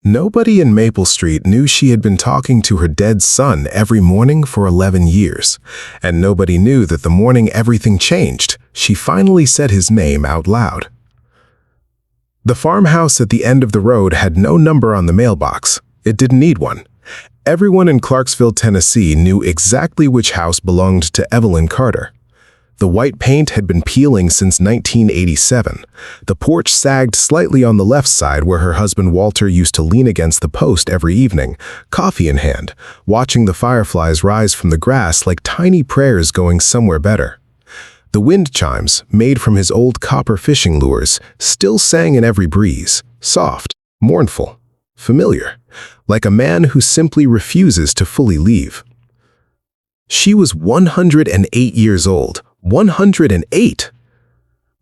Nobody in Maple Street knew she had been talking to her dead son every morning for 11 years, and nobody knew that the morning everything changed, she finally said his name out loud. The farmhouse at the end of the road had no number on the mailbox. It didn't need one. Everyone in Clarksville, Tennessee knew exactly which house belonged to Evelyn Carter. The white paint had been peeling since 1987. The porch sagged slightly on the left side where her husband Walter used to lean against the post every evening, coffee in hand, watching the fireflies rise from the grass like tiny prayers going somewhere better. The wind chimes, made from his old copper fishing lures, still sang in every breeze, soft, mournful, familiar, like a man who simply refuses to fully leave. She was 108 years old. 108!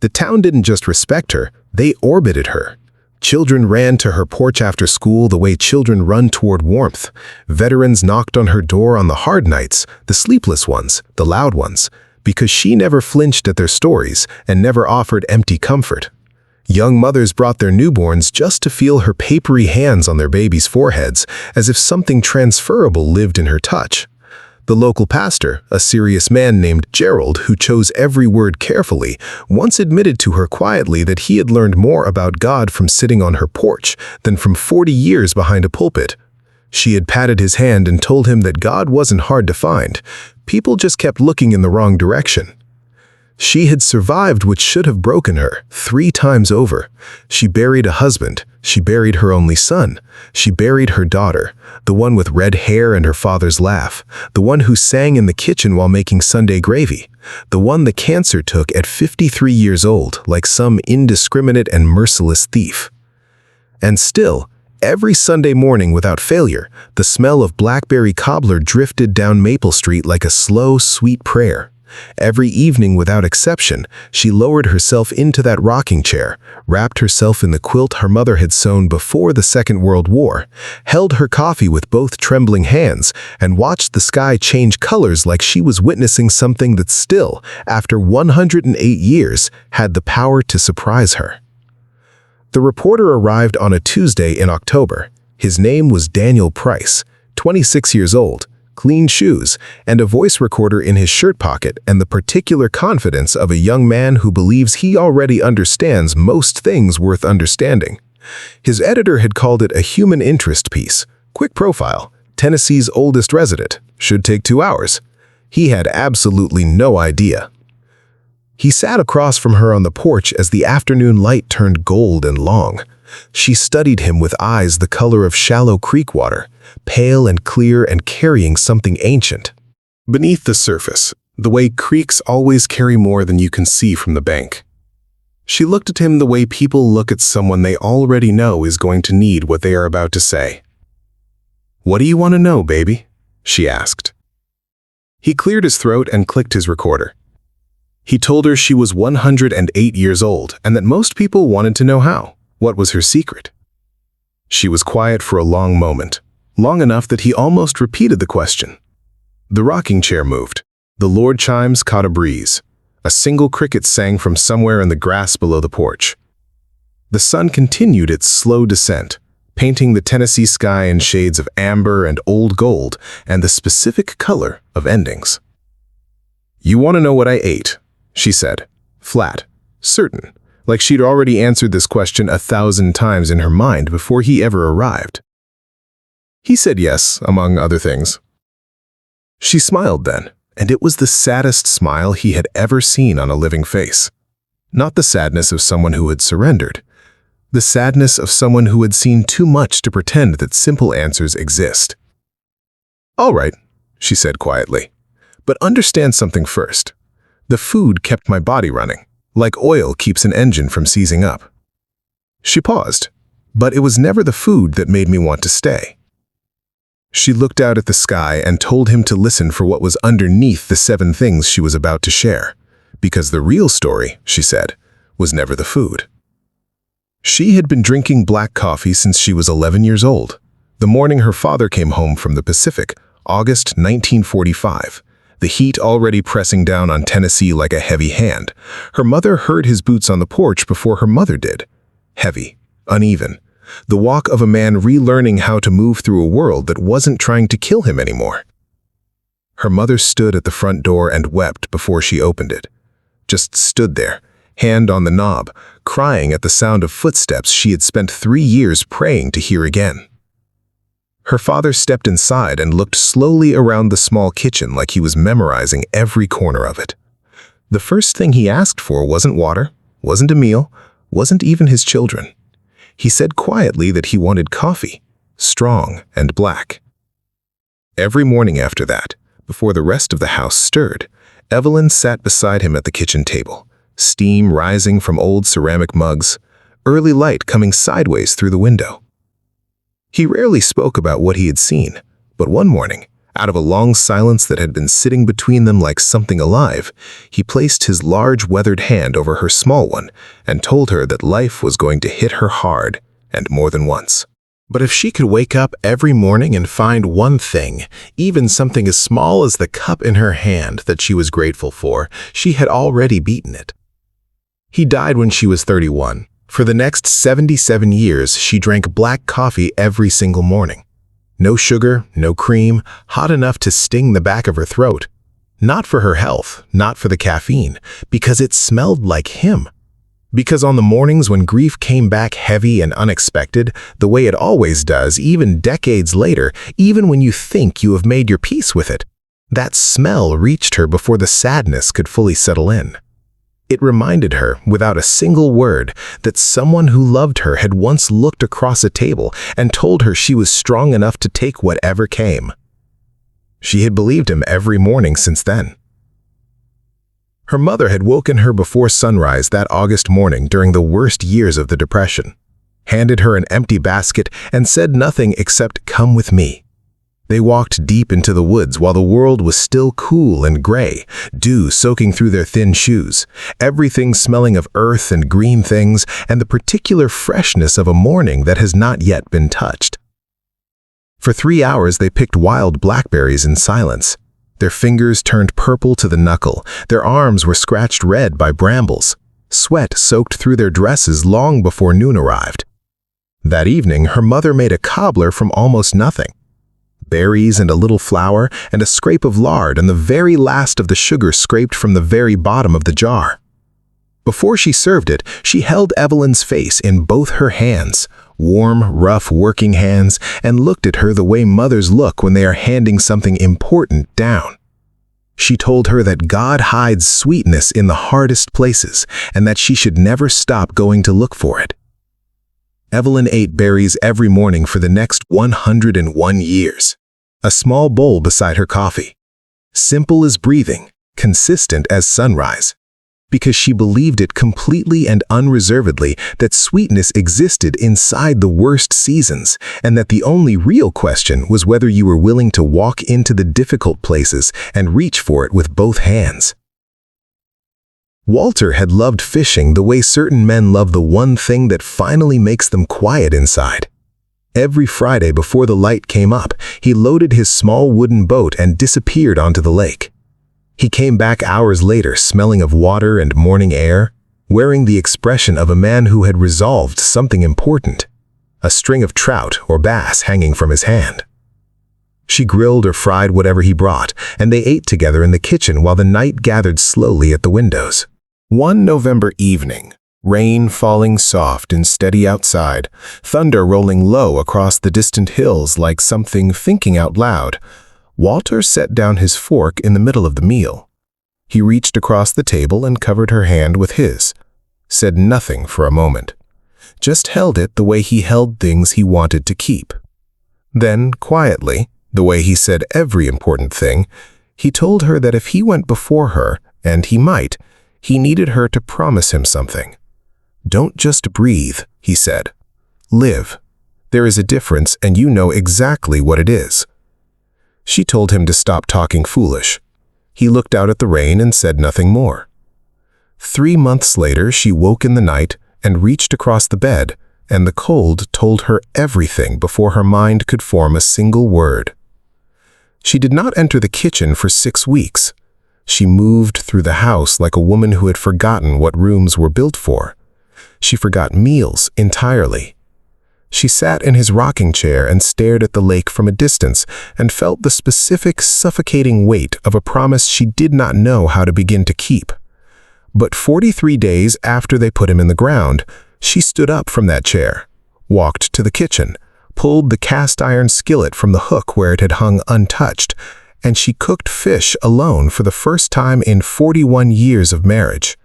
The town didn't just respect her, they orbited her. Children ran to her porch after school the way children run toward warmth. Veterans knocked on her door on the hard nights, the sleepless ones, the loud ones, because she never flinched at their stories and never offered empty comfort. Young mothers brought their newborns just to feel her papery hands on their babies' foreheads, as if something transferable lived in her touch. The local pastor, a serious man named Gerald who chose every word carefully, once admitted to her quietly that he had learned more about God from sitting on her porch than from 40 years behind a pulpit. She had patted his hand and told him that God wasn't hard to find. People just kept looking in the wrong direction. She had survived what should have broken her 3 times over. She buried a husband. She buried her only son. She buried her daughter, the one with red hair and her father's laugh, the one who sang in the kitchen while making Sunday gravy, the one the cancer took at 53 years old like some indiscriminate and merciless thief. And still, every Sunday morning without failure, the smell of blackberry cobbler drifted down Maple Street like a slow, sweet prayer. Every evening without exception, she lowered herself into that rocking chair, wrapped herself in the quilt her mother had sewn before the Second World War, held her coffee with both trembling hands, and watched the sky change colors like she was witnessing something that still, after 108 years, had the power to surprise her. The reporter arrived on a Tuesday in October. His name was Daniel Price, 26 years old, clean shoes, and a voice recorder in his shirt pocket, and the particular confidence of a young man who believes he already understands most things worth understanding. His editor had called it a human interest piece. Quick profile, Tennessee's oldest resident, should take 2 hours. He had absolutely no idea. He sat across from her on the porch as the afternoon light turned gold and long. She studied him with eyes the color of shallow creek water, pale and clear and carrying something ancient. Beneath the surface, the way creeks always carry more than you can see from the bank. She looked at him the way people look at someone they already know is going to need what they are about to say. "What do you want to know, baby?" she asked. He cleared his throat and clicked his recorder. He told her she was 108 years old and that most people wanted to know how. What was her secret? She was quiet for a long moment, long enough that he almost repeated the question. The rocking chair moved. The Lord chimes caught a breeze. A single cricket sang from somewhere in the grass below the porch. The sun continued its slow descent, painting the Tennessee sky in shades of amber and old gold and the specific color of endings. "You want to know what I ate?" she said, flat, certain, like she'd already answered this question 1,000 times in her mind before he ever arrived. He said yes, among other things. She smiled then, and it was the saddest smile he had ever seen on a living face. Not the sadness of someone who had surrendered, the sadness of someone who had seen too much to pretend that simple answers exist. "All right," she said quietly, "but understand something first. The food kept my body running, like oil keeps an engine from seizing up." She paused, but it was never the food that made me want to stay. She looked out at the sky and told him to listen for what was underneath the 7 things she was about to share, because the real story, she said, was never the food. She had been drinking black coffee since she was 11 years old, the morning her father came home from the Pacific, August 1945. The heat already pressing down on Tennessee like a heavy hand. Her mother heard his boots on the porch before her mother did. Heavy, uneven, The walk of a man relearning how to move through a world that wasn't trying to kill him anymore. Her mother stood at the front door and wept before she opened it. Just stood there, hand on the knob, crying at the sound of footsteps she had spent 3 years praying to hear again. Her father stepped inside and looked slowly around the small kitchen like he was memorizing every corner of it. The first thing he asked for wasn't water, wasn't a meal, wasn't even his children. He said quietly that he wanted coffee, strong and black. Every morning after that, before the rest of the house stirred, Evelyn sat beside him at the kitchen table, steam rising from old ceramic mugs, early light coming sideways through the window. He rarely spoke about what he had seen, but one morning, out of a long silence that had been sitting between them like something alive, he placed his large weathered hand over her small one and told her that life was going to hit her hard, and more than once. But if she could wake up every morning and find one thing, even something as small as the cup in her hand that she was grateful for, she had already beaten it. He died when she was 31. For the next 77 years, she drank black coffee every single morning. No sugar, no cream, hot enough to sting the back of her throat. Not for her health, not for the caffeine, because it smelled like him. Because on the mornings when grief came back heavy and unexpected, the way it always does, even decades later, even when you think you have made your peace with it, that smell reached her before the sadness could fully settle in. It reminded her, without a single word, that someone who loved her had once looked across a table and told her she was strong enough to take whatever came. She had believed him every morning since then. Her mother had woken her before sunrise that August morning during the worst years of the Depression, handed her an empty basket, and said nothing except, "Come with me." They walked deep into the woods while the world was still cool and gray, dew soaking through their thin shoes, everything smelling of earth and green things, and the particular freshness of a morning that has not yet been touched. For 3 hours they picked wild blackberries in silence. Their fingers turned purple to the knuckle, their arms were scratched red by brambles. Sweat soaked through their dresses long before noon arrived. That evening, her mother made a cobbler from almost nothing. Berries and a little flour and a scrape of lard and the very last of the sugar scraped from the very bottom of the jar. Before she served it, she held Evelyn's face in both her hands, warm, rough working hands, and looked at her the way mothers look when they are handing something important down. She told her that God hides sweetness in the hardest places and that she should never stop going to look for it. Evelyn ate berries every morning for the next 101 years. A small bowl beside her coffee. Simple as breathing, consistent as sunrise. Because she believed it completely and unreservedly that sweetness existed inside the worst seasons, and that the only real question was whether you were willing to walk into the difficult places and reach for it with both hands. Walter had loved fishing the way certain men love the one thing that finally makes them quiet inside. Every Friday before the light came up, he loaded his small wooden boat and disappeared onto the lake. He came back hours later smelling of water and morning air, wearing the expression of a man who had resolved something important, a string of trout or bass hanging from his hand. She grilled or fried whatever he brought, and they ate together in the kitchen while the night gathered slowly at the windows. One November evening, rain falling soft and steady outside, thunder rolling low across the distant hills like something thinking out loud, Walter set down his fork in the middle of the meal. He reached across the table and covered her hand with his, said nothing for a moment, just held it the way he held things he wanted to keep. Then, quietly, the way he said every important thing, he told her that if he went before her, and he might, he needed her to promise him something. "Don't just breathe," he said. "Live. There is a difference, and you know exactly what it is." She told him to stop talking foolish. He looked out at the rain and said nothing more. 3 months later, she woke in the night and reached across the bed, and the cold told her everything before her mind could form a single word. She did not enter the kitchen for 6 weeks. She moved through the house like a woman who had forgotten what rooms were built for. She forgot meals entirely. She sat in his rocking chair and stared at the lake from a distance and felt the specific, suffocating weight of a promise she did not know how to begin to keep. But 43 days after they put him in the ground, she stood up from that chair, walked to the kitchen, pulled the cast-iron skillet from the hook where it had hung untouched, and she cooked fish alone for the first time in 41 years of marriage.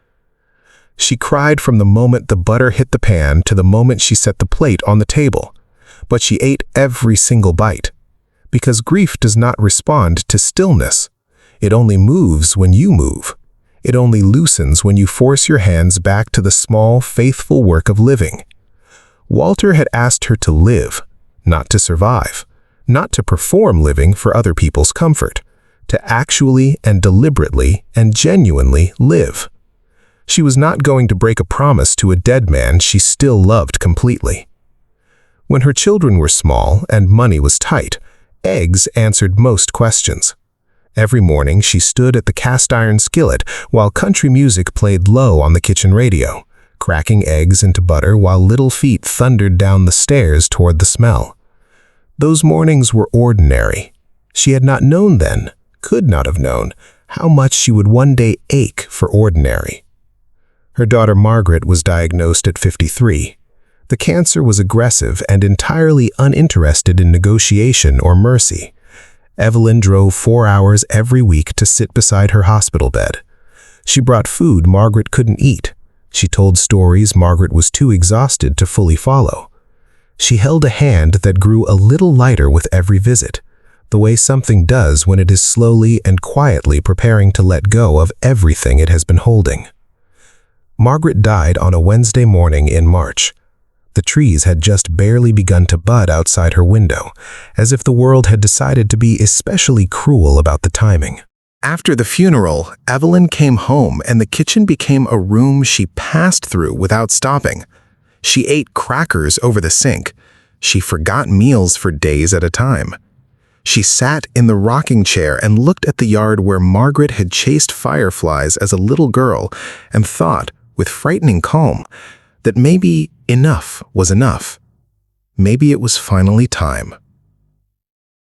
She cried from the moment the butter hit the pan to the moment she set the plate on the table, but she ate every single bite. Because grief does not respond to stillness. It only moves when you move. It only loosens when you force your hands back to the small, faithful work of living. Walter had asked her to live, not to survive, not to perform living for other people's comfort, to actually and deliberately and genuinely live. She was not going to break a promise to a dead man she still loved completely. When her children were small and money was tight, eggs answered most questions. Every morning she stood at the cast-iron skillet while country music played low on the kitchen radio, cracking eggs into butter while little feet thundered down the stairs toward the smell. Those mornings were ordinary. She had not known then, could not have known, how much she would one day ache for ordinary. Her daughter Margaret was diagnosed at 53. The cancer was aggressive and entirely uninterested in negotiation or mercy. Evelyn drove 4 hours every week to sit beside her hospital bed. She brought food Margaret couldn't eat. She told stories Margaret was too exhausted to fully follow. She held a hand that grew a little lighter with every visit, the way something does when it is slowly and quietly preparing to let go of everything it has been holding. Margaret died on a Wednesday morning in March. The trees had just barely begun to bud outside her window, as if the world had decided to be especially cruel about the timing. After the funeral, Evelyn came home and the kitchen became a room she passed through without stopping. She ate crackers over the sink. She forgot meals for days at a time. She sat in the rocking chair and looked at the yard where Margaret had chased fireflies as a little girl and thought, with frightening calm, that maybe enough was enough. Maybe it was finally time.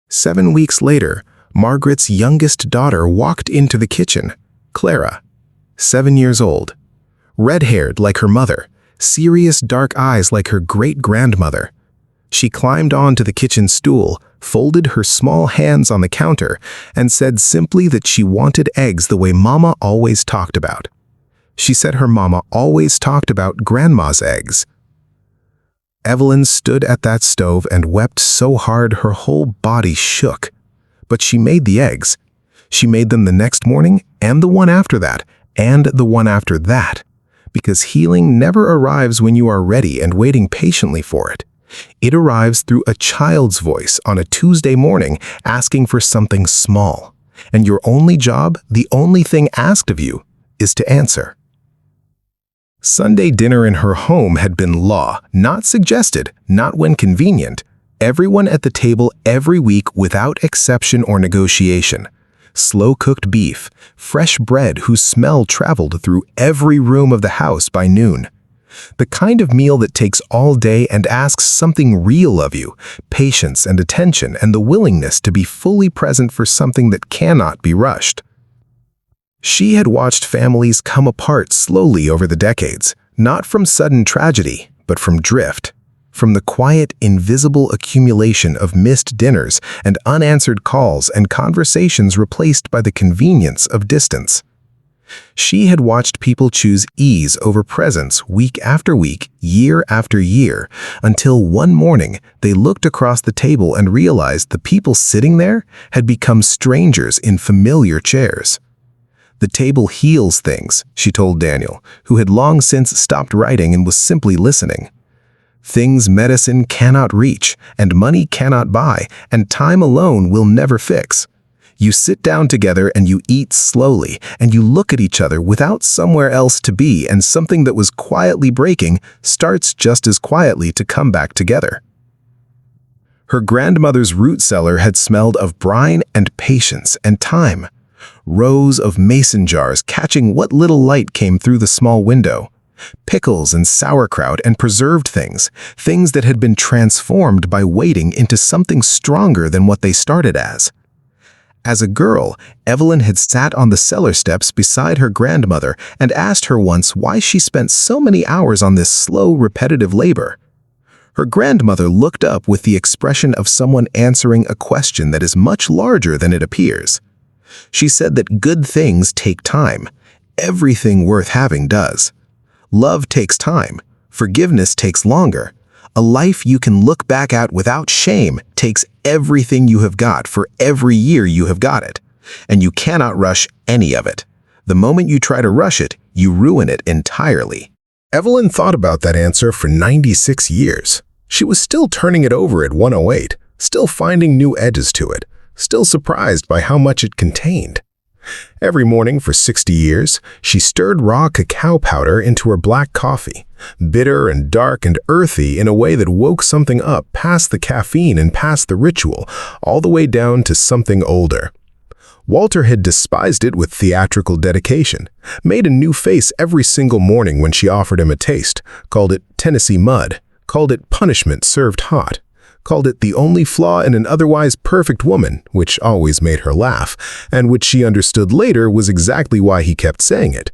7 weeks later, Margaret's youngest daughter walked into the kitchen, Clara, 7 years old, red-haired like her mother, serious dark eyes like her great-grandmother. She climbed onto the kitchen stool, folded her small hands on the counter, and said simply that she wanted eggs the way Mama always talked about. She said her Mama always talked about Grandma's eggs. Evelyn stood at that stove and wept so hard her whole body shook. But she made the eggs. She made them the next morning, and the one after that, and the one after that. Because healing never arrives when you are ready and waiting patiently for it. It arrives through a child's voice on a Tuesday morning asking for something small. And your only job, the only thing asked of you, is to answer. Sunday dinner in her home had been law, not suggested, not when convenient. Everyone at the table every week without exception or negotiation. Slow-cooked beef, fresh bread whose smell traveled through every room of the house by noon. The kind of meal that takes all day and asks something real of you, patience and attention and the willingness to be fully present for something that cannot be rushed. She had watched families come apart slowly over the decades, not from sudden tragedy, but from drift. From the quiet, invisible accumulation of missed dinners and unanswered calls and conversations replaced by the convenience of distance. She had watched people choose ease over presence week after week, year after year, until one morning they looked across the table and realized the people sitting there had become strangers in familiar chairs. The table heals things, she told Daniel, who had long since stopped writing and was simply listening. Things medicine cannot reach, and money cannot buy, and time alone will never fix. You sit down together and you eat slowly, and you look at each other without somewhere else to be, and something that was quietly breaking starts just as quietly to come back together. Her grandmother's root cellar had smelled of brine and patience and time. Rows of mason jars catching what little light came through the small window. pickles and sauerkraut and preserved things, things that had been transformed by waiting into something stronger than what they started as. As a girl, Evelyn had sat on the cellar steps beside her grandmother and asked her once why she spent so many hours on this slow, repetitive labor. Her grandmother looked up with the expression of someone answering a question that is much larger than it appears. She said that good things take time. Everything worth having does. Love takes time. Forgiveness takes longer. A life you can look back at without shame takes everything you have got for every year you have got it. And you cannot rush any of it. The moment you try to rush it, you ruin it entirely. Evelyn thought about that answer for 96 years. She was still turning it over at 108, still finding new edges to it, still surprised by how much it contained. Every morning for 60 years, she stirred raw cacao powder into her black coffee, bitter and dark and earthy in a way that woke something up past the caffeine and past the ritual, all the way down to something older. Walter had despised it with theatrical dedication, made a new face every single morning when she offered him a taste, called it Tennessee mud, called it punishment served hot, called it the only flaw in an otherwise perfect woman, which always made her laugh, and which she understood later was exactly why he kept saying it.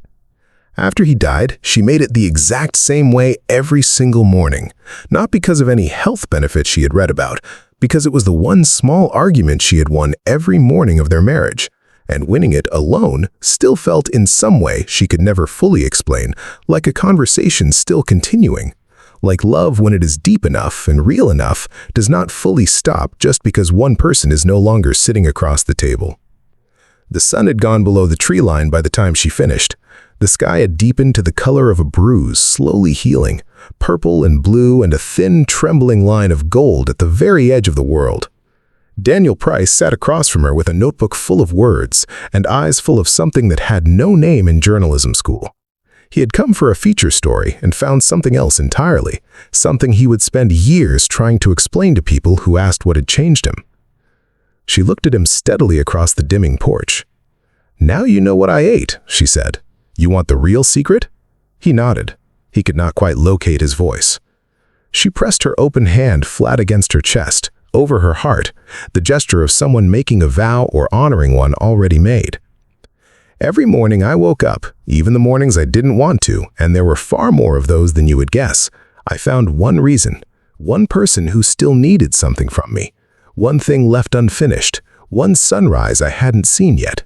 After he died, she made it the exact same way every single morning, not because of any health benefits she had read about, because it was the one small argument she had won every morning of their marriage, and winning it alone still felt in some way she could never fully explain, like a conversation still continuing. Like love, when it is deep enough and real enough, does not fully stop just because one person is no longer sitting across the table. The sun had gone below the tree line by the time she finished. The sky had deepened to the color of a bruise, slowly healing, purple and blue and a thin, trembling line of gold at the very edge of the world. Daniel Price sat across from her with a notebook full of words and eyes full of something that had no name in journalism school. He had come for a feature story and found something else entirely, something he would spend years trying to explain to people who asked what had changed him. She looked at him steadily across the dimming porch. "Now you know what I ate," she said. "You want the real secret?" He nodded. He could not quite locate his voice. She pressed her open hand flat against her chest, over her heart, the gesture of someone making a vow or honoring one already made. "Every morning I woke up, even the mornings I didn't want to, and there were far more of those than you would guess. I found one reason, one person who still needed something from me, one thing left unfinished, one sunrise I hadn't seen yet."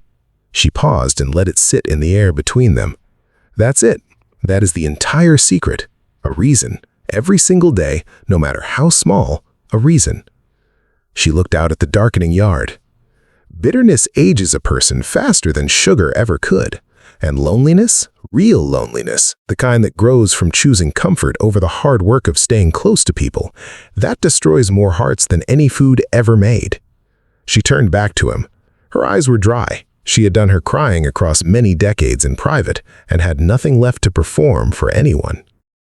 She paused and let it sit in the air between them. "That's it. That is the entire secret. A reason. Every single day, no matter how small, a reason." She looked out at the darkening yard. Bitterness ages a person faster than sugar ever could. And loneliness, real loneliness, the kind that grows from choosing comfort over the hard work of staying close to people, that destroys more hearts than any food ever made. She turned back to him. Her eyes were dry. She had done her crying across many decades in private and had nothing left to perform for anyone.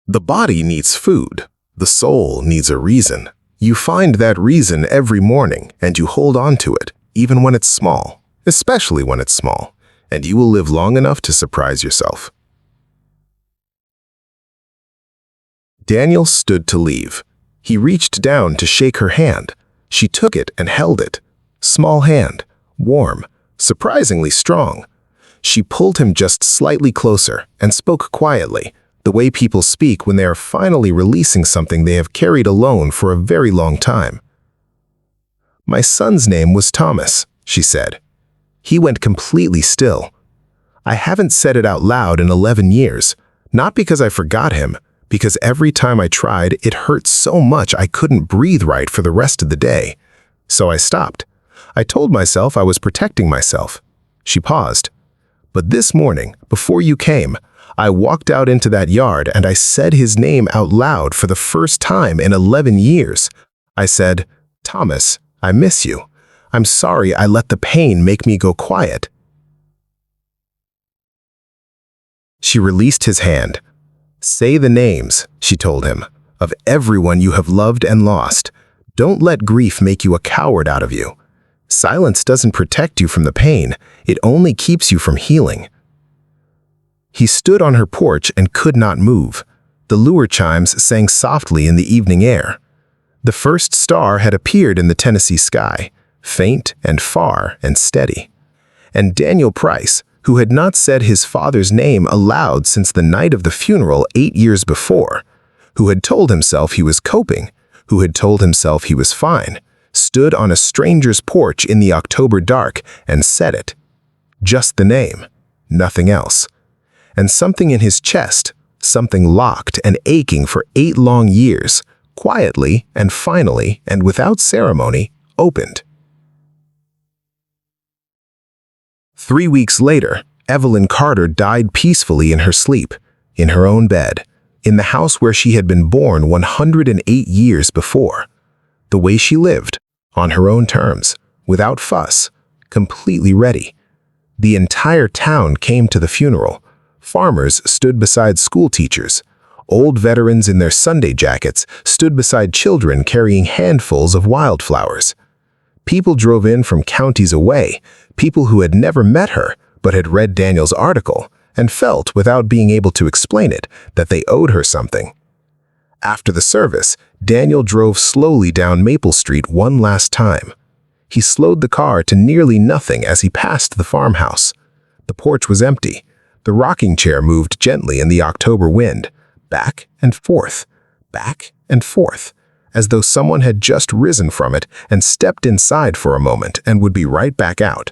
The body needs food. The soul needs a reason. You find that reason every morning and you hold on to it, even when it's small, especially when it's small, and you will live long enough to surprise yourself. Daniel stood to leave. He reached down to shake her hand. She took it and held it. Small hand, warm, surprisingly strong. She pulled him just slightly closer and spoke quietly, the way people speak when they are finally releasing something they have carried alone for a very long time. "My son's name was Thomas," she said. He went completely still. "I haven't said it out loud in 11 years, not because I forgot him, because every time I tried, it hurt so much I couldn't breathe right for the rest of the day. So I stopped. I told myself I was protecting myself." She paused. "But this morning, before you came, I walked out into that yard and I said his name out loud for the first time in 11 years. I said, 'Thomas, I miss you. I'm sorry I let the pain make me go quiet.'" She released his hand. "Say the names," she told him, "of everyone you have loved and lost. Don't let grief make you a coward out of you. Silence doesn't protect you from the pain. It only keeps you from healing." He stood on her porch and could not move. The lure chimes sang softly in the evening air. The first star had appeared in the Tennessee sky, faint and far and steady. And Daniel Price, who had not said his father's name aloud since the night of the funeral 8 years before, who had told himself he was coping, who had told himself he was fine, stood on a stranger's porch in the October dark and said it. Just the name, nothing else. And something in his chest, something locked and aching for 8 long years, quietly and finally and without ceremony, opened. 3 weeks later, Evelyn Carter died peacefully in her sleep, in her own bed, in the house where she had been born 108 years before. The way she lived, on her own terms, without fuss, completely ready. The entire town came to the funeral. Farmers stood beside school teachers. Old veterans in their Sunday jackets stood beside children carrying handfuls of wildflowers. People drove in from counties away, people who had never met her but had read Daniel's article and felt, without being able to explain it, that they owed her something. After the service, Daniel drove slowly down Maple Street one last time. He slowed the car to nearly nothing as he passed the farmhouse. The porch was empty. The rocking chair moved gently in the October wind, back and forth, as though someone had just risen from it and stepped inside for a moment and would be right back out.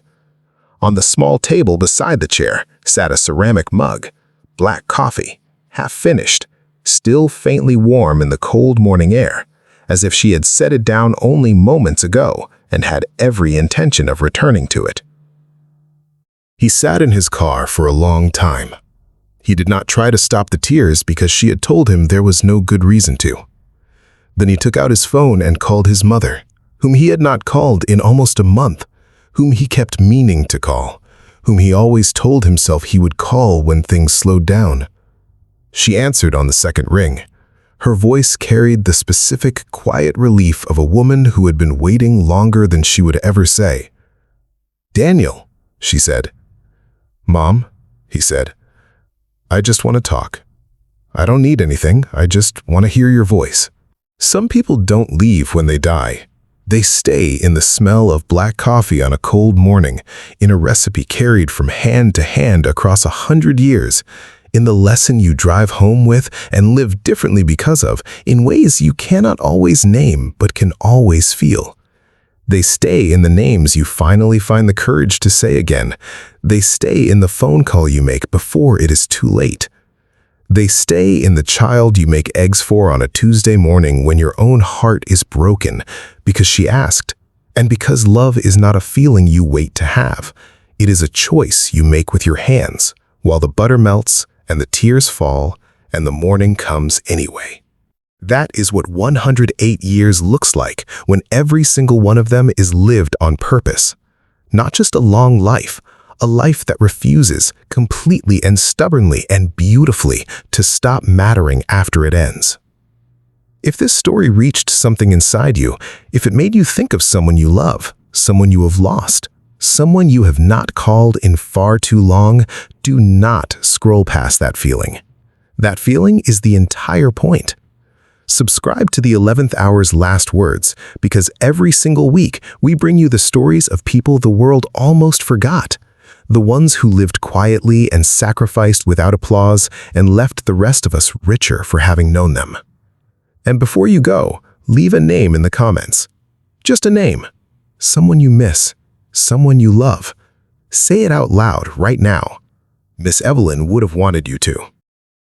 On the small table beside the chair sat a ceramic mug, black coffee, half finished, still faintly warm in the cold morning air, as if she had set it down only moments ago and had every intention of returning to it. He sat in his car for a long time. He did not try to stop the tears because she had told him there was no good reason to. Then he took out his phone and called his mother, whom he had not called in almost a month, whom he kept meaning to call, whom he always told himself he would call when things slowed down. She answered on the second ring. Her voice carried the specific, quiet relief of a woman who had been waiting longer than she would ever say. "Daniel," she said. "Mom," he said, "I just want to talk. I don't need anything, I just want to hear your voice." Some people don't leave when they die. They stay in the smell of black coffee on a cold morning, in a recipe carried from hand to hand across 100 years, in the lesson you drive home with and live differently because of, in ways you cannot always name but can always feel. They stay in the names you finally find the courage to say again. They stay in the phone call you make before it is too late. They stay in the child you make eggs for on a Tuesday morning when your own heart is broken because she asked, and because love is not a feeling you wait to have. It is a choice you make with your hands while the butter melts and the tears fall and the morning comes anyway. That is what 108 years looks like when every single one of them is lived on purpose. Not just a long life, a life that refuses completely and stubbornly and beautifully to stop mattering after it ends. If this story reached something inside you, if it made you think of someone you love, someone you have lost, someone you have not called in far too long, do not scroll past that feeling. That feeling is the entire point. Subscribe to the 11th Hour's Last Words, because every single week we bring you the stories of people the world almost forgot. The ones who lived quietly and sacrificed without applause and left the rest of us richer for having known them. And before you go, leave a name in the comments. Just a name. Someone you miss. Someone you love. Say it out loud right now. Miss Evelyn would have wanted you to.